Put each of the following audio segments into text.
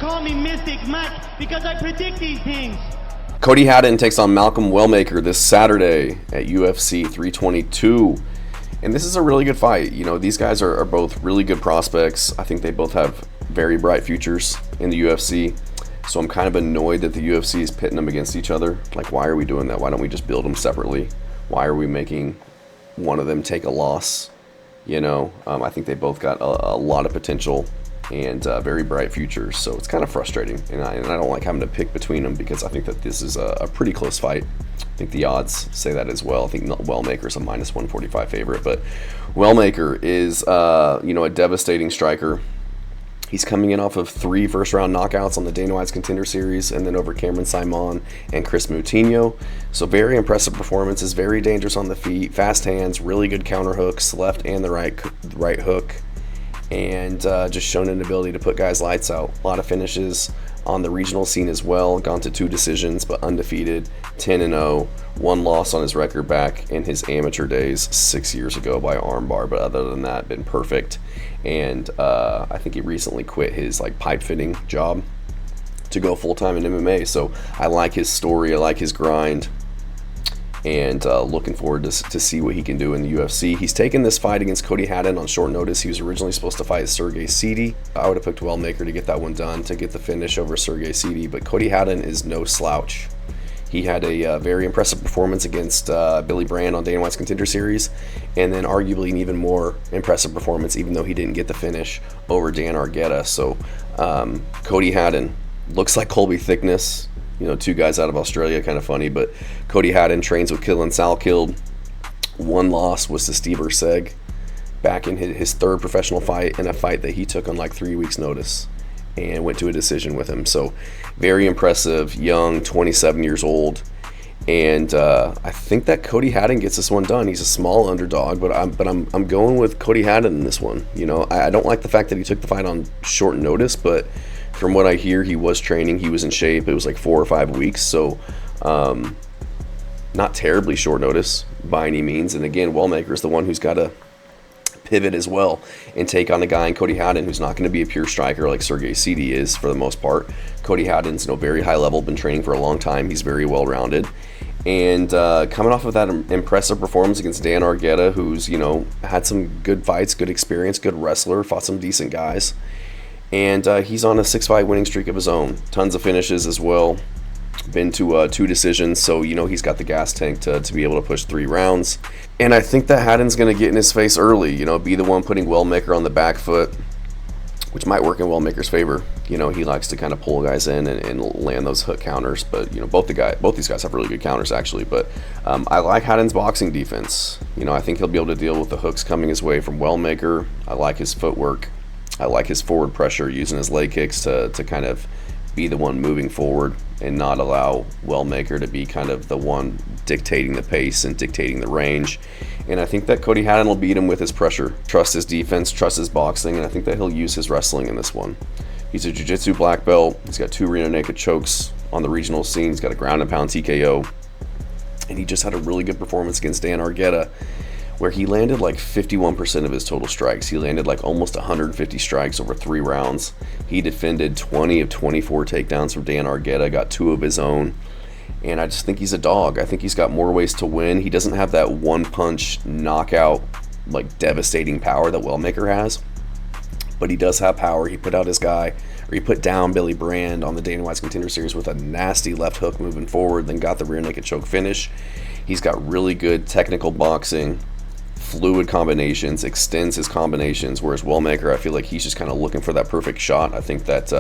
call me Mystic Mac because I predict these things. Cody Haddon takes on Malcolm Wellmaker this Saturday at UFC 322. And this is a really good fight. You know, these guys are both really good prospects. I think they both have very bright futures in the UFC. So I'm kind of annoyed that the UFC is pitting them against each other. Like, why are we doing that? Why don't we just build them separately? Why are we making one of them take a loss? You know, I think they both got a lot of potential and very bright futures, so it's kind of frustrating, and I don't like having to pick between them because I think that this is a pretty close fight. I think the odds say that as well. I think Wellmaker's a minus 145 favorite, but Wellmaker is a devastating striker. He's coming in off of 3 first-round knockouts on the Dana White's Contender Series, and then over Cameron Simon and Chris Moutinho. So very impressive performances, very dangerous on the feet, fast hands, really good counter hooks, left and the right hook. And just shown an ability to put guys' lights out. A lot of finishes on the regional scene as well. Gone to 2 decisions, but undefeated, 10-0. 1 loss on his record back in his amateur days 6 years ago by armbar. But other than that, been perfect. And I think he recently quit his pipe fitting job to go full-time in MMA. So I like his story. I like his grind. And looking forward to see what he can do in the UFC. He's taken this fight against Cody Haddon on short notice. He was originally supposed to fight Sergey Sidi. I would have picked Wellmaker to get that one done, to get the finish over Sergey Sidi, but Cody Haddon is no slouch. He had a very impressive performance against Billy Brand on Dana White's Contender Series, and then arguably an even more impressive performance, even though he didn't get the finish, over Dan Argueta. So Cody Haddon looks like Colby Thickness. You know, 2 guys out of Australia, kind of funny, but Cody Haddon trains with Killen Salkild. 1 loss was to Steve Erceg back in his 3rd professional fight, in a fight that he took on 3 weeks' notice and went to a decision with him. So very impressive, young, 27 years old, and I think that Cody Haddon gets this one done. He's a small underdog, but I'm going with Cody Haddon in this one. You know, I don't like the fact that he took the fight on short notice, but from what I hear, he was training, he was in shape. It was 4 or 5 weeks, so not terribly short notice by any means. And again, Wellmaker is the one who's got to pivot as well and take on a guy in Cody Haddon who's not going to be a pure striker like Sergey Sidi is for the most part. Cody Haddon's very high level, been training for a long time. He's very well rounded. And coming off of that impressive performance against Dan Argueta, who's had some good fights, good experience, good wrestler, fought some decent guys. And he's on a 6-fight winning streak of his own. Tons of finishes as well. Been to 2 decisions, so he's got the gas tank to be able to push 3 rounds. And I think that Haddon's going to get in his face early, be the one putting Wellmaker on the back foot, which might work in Wellmaker's favor. He likes to kind of pull guys in and land those hook counters. But both these guys have really good counters actually. But I like Haddon's boxing defense. I think he'll be able to deal with the hooks coming his way from Wellmaker. I like his footwork. I like his forward pressure, using his leg kicks to kind of be the one moving forward and not allow Wellmaker to be kind of the one dictating the pace and dictating the range. And I think that Cody Haddon will beat him with his pressure. Trust his defense, trust his boxing, and I think that he'll use his wrestling in this one. He's a jiu-jitsu black belt. He's got 2 rear naked chokes on the regional scene. He's got a ground and pound TKO. And he just had a really good performance against Dan Argueta, where he landed 51% of his total strikes. He landed almost 150 strikes over 3 rounds. He defended 20 of 24 takedowns from Dan Argueta, got 2 of his own. And I just think he's a dog. I think he's got more ways to win. He doesn't have that one-punch knockout, devastating power that Wellmaker has. But he does have power. He put out his guy, or he put down Billy Brand on the Dana White's Contender Series with a nasty left hook moving forward, then got the rear naked choke finish. He's got really good technical boxing, fluid combinations, extends his combinations, whereas Wellmaker, I feel like he's just kind of looking for that perfect shot. I think that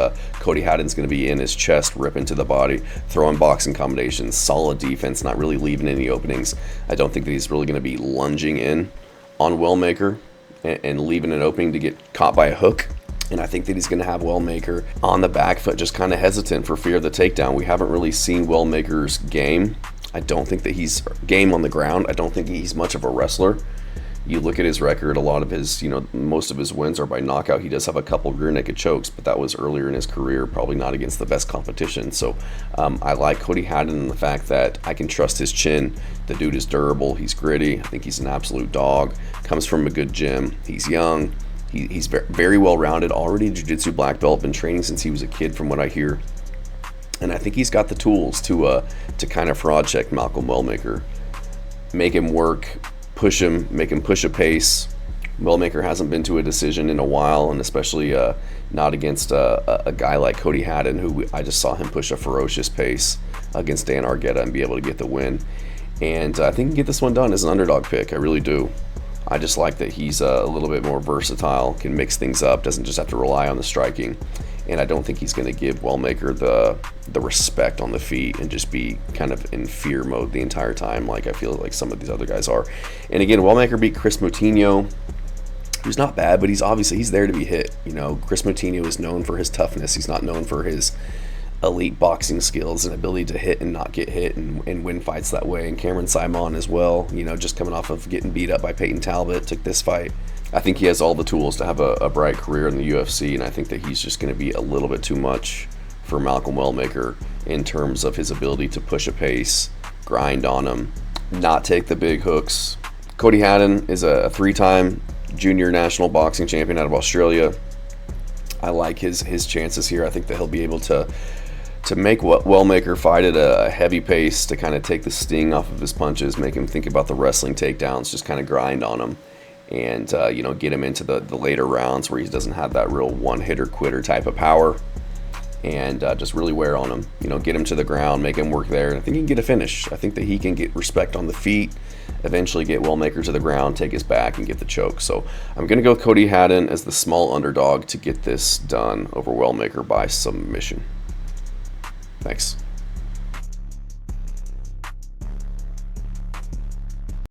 Cody Haddon's going to be in his chest, ripping to the body, throwing boxing combinations, solid defense, not really leaving any openings. I don't think that he's really going to be lunging in on Wellmaker and leaving an opening to get caught by a hook. And I think that he's going to have Wellmaker on the back foot, just kind of hesitant for fear of the takedown. We haven't really seen Wellmaker's game. I don't think that he's game on the ground. I don't think he's much of a wrestler. You look at his record, a lot of his, most of his wins are by knockout. He does have a couple rear naked chokes, but that was earlier in his career, probably not against the best competition. So I like Cody Haddon in the fact that I can trust his chin. The dude is durable. He's gritty. I think he's an absolute dog. Comes from a good gym. He's young. He's very well-rounded, already jiu-jitsu black belt, been training since he was a kid from what I hear. And I think he's got the tools to kind of fraud check Malcolm Wellmaker. Make him work, push him, make him push a pace. Wellmaker hasn't been to a decision in a while, and especially not against a guy like Cody Haddon, who I just saw him push a ferocious pace against Dan Argueta and be able to get the win. And I think he can get this one done as an underdog pick. I really do. I just like that he's a little bit more versatile, can mix things up, doesn't just have to rely on the striking. And I don't think he's going to give Wellmaker the respect on the feet and just be kind of in fear mode the entire time, like I feel like some of these other guys are. And again, Wellmaker beat Chris Moutinho, who's not bad, but he's there to be hit. You know, Chris Moutinho is known for his toughness. He's not known for his elite boxing skills and ability to hit and not get hit and win fights that way. And Cameron Simon as well, you know, just coming off of getting beat up by Peyton Talbot, took this fight. I think he has all the tools to have a bright career in the UFC, and I think that he's just going to be a little bit too much for Malcolm Wellmaker in terms of his ability to push a pace, grind on him, not take the big hooks. Cody Haddon is a 3-time junior national boxing champion out of Australia. I like his chances here. I think that he'll be able to make Wellmaker fight at a heavy pace, to kind of take the sting off of his punches, make him think about the wrestling takedowns, just kind of grind on him, and you know, get him into the later rounds where he doesn't have that real one-hitter quitter type of power, and just really wear on him. You know, get him to the ground, make him work there, and I think he can get a finish. I think that he can get respect on the feet, eventually get Wellmaker to the ground, take his back, and get the choke. So I'm going to go Cody Haddon as the small underdog to get this done over Wellmaker by submission. Thanks.